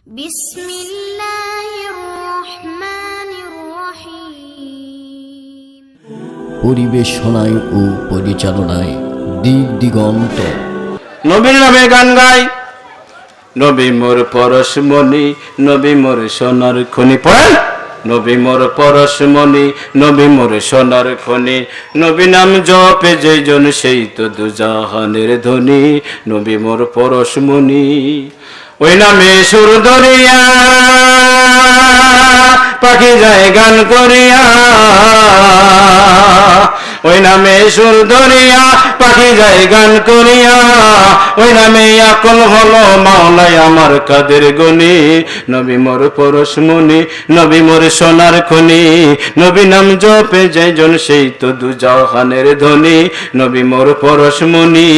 বিসমিল্লাহির রহমানির রহিম। পরিবেশনায় ও পরিচালনায় দিক দিগন্ত। নবীর নামে গান গাই, নবী মোর পরশমণি, নবী মোর সোনার খনি। পড়েন, নবী মোর পরশমণি, নবী মোর সোনার খনি। নবী নাম জপে যেজন সেই তো দুজাহানের ধনী। নবী মোর পরশমণি, ওই নামে সুর ধরিয়া পাখি যায় গান করিয়া। ওই নামে সুর ধরিয়া পাখি যায় গান করিয়া। ওই নামে আকল হলো মাওলাই আমার কাদের গনি। নবী মোর পরশমণি, নবী মোর সোনার খনি। নবী নাম জপে যেজন সেই তো দুজাহানের ধনী। নবী মোর পরশমণি,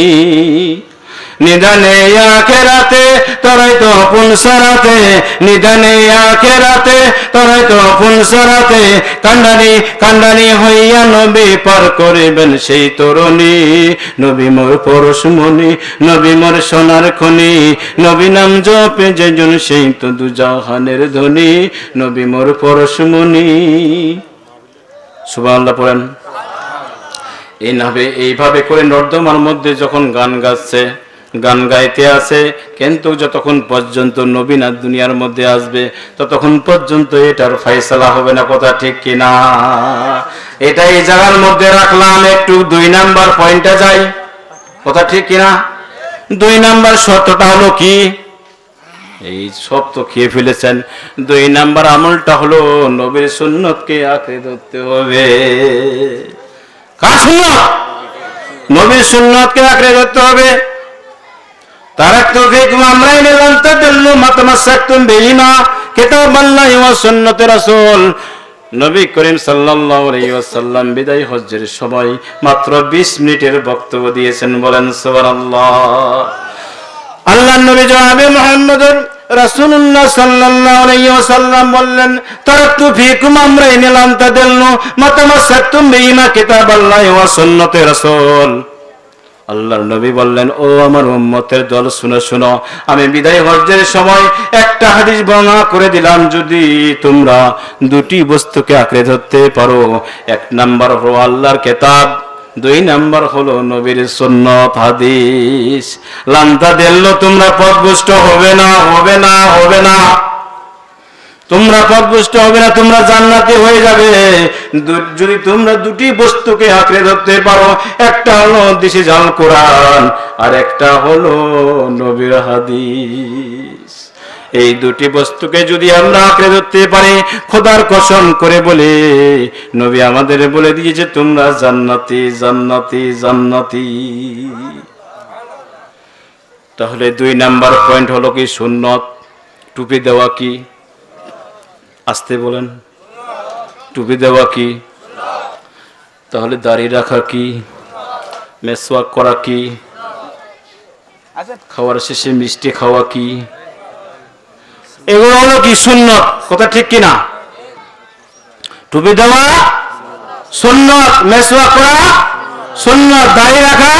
নিদানে আখেরাতে তরাই তো পুনসারাতে। নিদানে আখেরাতে তরাই তো পুনসারাতে। কান্ডানি কান্ডানি হইয়া নবী পার করিবেন সেই তরুণী। নবী মোর পরশমণি, নবী মোর সোনার খনি। নবী নাম জপে যেজন সেই তো দুজাহানের ধনী। নবী মোর পরশমণি। সুবহানাল্লাহ পড়েন। এইভাবে করে নর্দমার মধ্যে যখন গান গাচ্ছে, গান গাইতে আছে, কিন্তু যতক্ষণ পর্যন্ত নবী না দুনিয়ার মধ্যে আসবে ততক্ষণ পর্যন্ত এটার ফয়সালা হবে না। কথা ঠিক কিনা? এটা এই জায়গার মধ্যে রাখলাম। একটু 2 নাম্বার পয়েন্টে যাই। কথা ঠিক কিনা? 2 নাম্বার শর্তটা হলো কি? এই সব তো খেয়ে ফেলেছেন। 2 নাম্বার আমলটা হলো নবীর সুন্নতকে আঁকড়ে ধরতে হবে। কার সুন্নত? নবীর সুন্নতকে আঁকড়ে ধরতে হবে। তারাকতু ফীকুম আমরাইন লান তাদিল্লু মা তামাসসাকতুম বিহিমা কিতাবাল্লাহি ওয়া সুন্নতি রাসূল। নবী করিম সাল্লাল্লাহু আলাইহি ওয়াসাল্লাম বিদায় হজ্জের সময় মাত্র 20 মিনিটের বক্তব্য দিয়েছেন। বলেন সুবহানাল্লাহ। আল্লাহর নবী জনাবে মুহাম্মদুর রাসূলুল্লাহ সাল্লাল্লাহু আলাইহি ওয়াসাল্লাম বললেন, তারাকতু ফীকুম আমরাইন লান তাদিল্লু মা তামাসসাকতুম বিহিমা কিতাবাল্লাহি ওয়া সুন্নতি রাসূল। আল্লাহর নবী বললেন, ও আমার উম্মতের দল, শুনো শুনো, আমি বিদায় হজ্জের সময় একটা হাদিস বর্ণনা করে দিলাম। যদি তোমরা 2টি বস্তুকে আঁকড়ে ধরতে পারো, 1 নাম্বার হলো আল্লাহর কিতাব, 2 নাম্বার হলো নবীর সুন্নাত হাদিস, লান্তা দিল্লো তোমরা পথভ্রষ্ট হবে না, হবে না, হবে না। তোমরা পথভ্রষ্ট হবে না, তোমরা জান্নাতি হয়ে যাবে যদি তোমরা 2টি বস্তুকে আঁকড়ে ধরতে পারো। একটা হলো দিশে জাল কোরআন, আর একটা হলো নবীর হাদিস। এই 2টি বস্তুকে যদি আমরা আঁকড়ে ধরতে পারি, খোদার কসম করে বলে নবী আমাদের বলে দিয়েছে তোমরা জান্নাতি, জান্নাতি, জান্নাতি। তাহলে 2 নাম্বার পয়েন্ট হলো কি? সুন্নত। টুপি দেওয়া কি? আসতে বলেন। টুপি দেওয়া কি? তাহলে দাড়ি রাখা কি? মেসওয়াক করা কি? খাওয়ার শেষে মিষ্টি খাওয়া কি? এগুলো হলো কি? সুন্নত। কথা ঠিক কিনা? টুপি দেওয়া সুন্নত, মেসওয়াক করা সুন্নত, দাড়ি রাখা,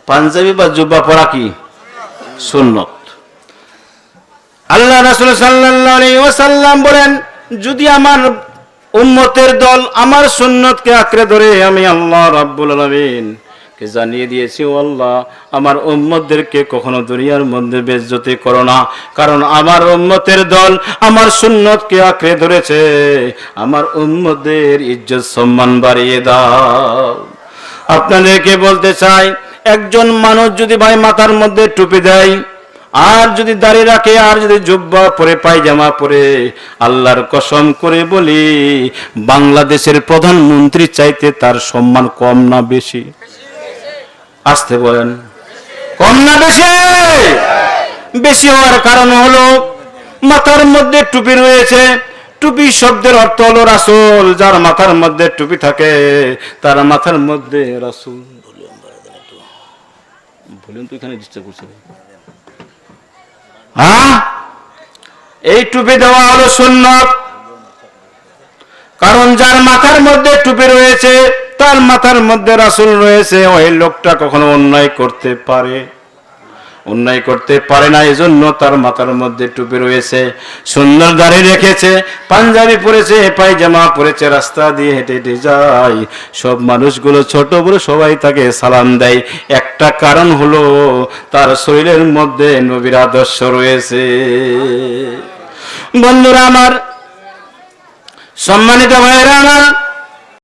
পাঞ্জাবি বা জুব্বা পরা কি? সুন্নত। আল্লাহ রাসূল সাল্লাল্লাহু আলাইহি ওয়াসাল্লাম বলেন, যদি আমার উম্মতের দল আমার সুন্নতকে আঁকড়ে ধরে, আমি আল্লাহ রাব্বুল আলামিন কে জানিয়ে দিয়েছি, ও আল্লাহ, আমার উম্মতদেরকে কখনো দুনিয়ার মধ্যে বেইজ্জতি করো না, কারণ আমার উম্মতের দল আমার সুন্নতকে আঁকড়ে ধরেছে। আমার উম্মতদের ইজ্জত সম্মান বাড়িয়ে দাও। আপনাদেরকে বলতে চাই, একজন মানুষ যদি ভাই মাথার মধ্যে টুপি দেয়, আর যদি দাড়ি রাখে, আর যদি জুব্বা পরে, পায়জামা পরে, আল্লাহর কসম করে বলি, বাংলাদেশের প্রধানমন্ত্রী চাইতে তার সম্মান কম না বেশি? আসতে বলেন, কম না বেশি? বেশি হওয়ার কারণ হলো মাথার মধ্যে টুপি রয়েছে। টুপি শব্দের অর্থ হলো রাসূল। যার মাথার মধ্যে টুপি থাকে তার মাথার মধ্যে রাসূল। বলুন তো, এখানে ডিস্টার্ব করছে। এই টুপি দেওয়া হলো সুন্নত, কারণ যার মাথার মধ্যে টুপি রয়েছে তার মাথার মধ্যে রাসূল রয়েছে। ওই লোকটা কখনো অন্যায় করতে পারে অন্যায় করতে পারে না, এজন্য তার মাথার মধ্যে টুপি রয়েছে, সুন্দর দাড়ি রেখেছে, পাঞ্জাবি পরেছে, পায়জামা পরেছে, রাস্তা দিয়ে হেঁটে হেঁটে যায়, সব মানুষগুলো ছোট বড় সবাই তাকে সালাম দেয়। একটা কারণ হলো তার শরীরের মধ্যে নবীর আদর্শ রয়েছে। বন্ধুরা আমার, সম্মানিত ভাইয়েরা আমার,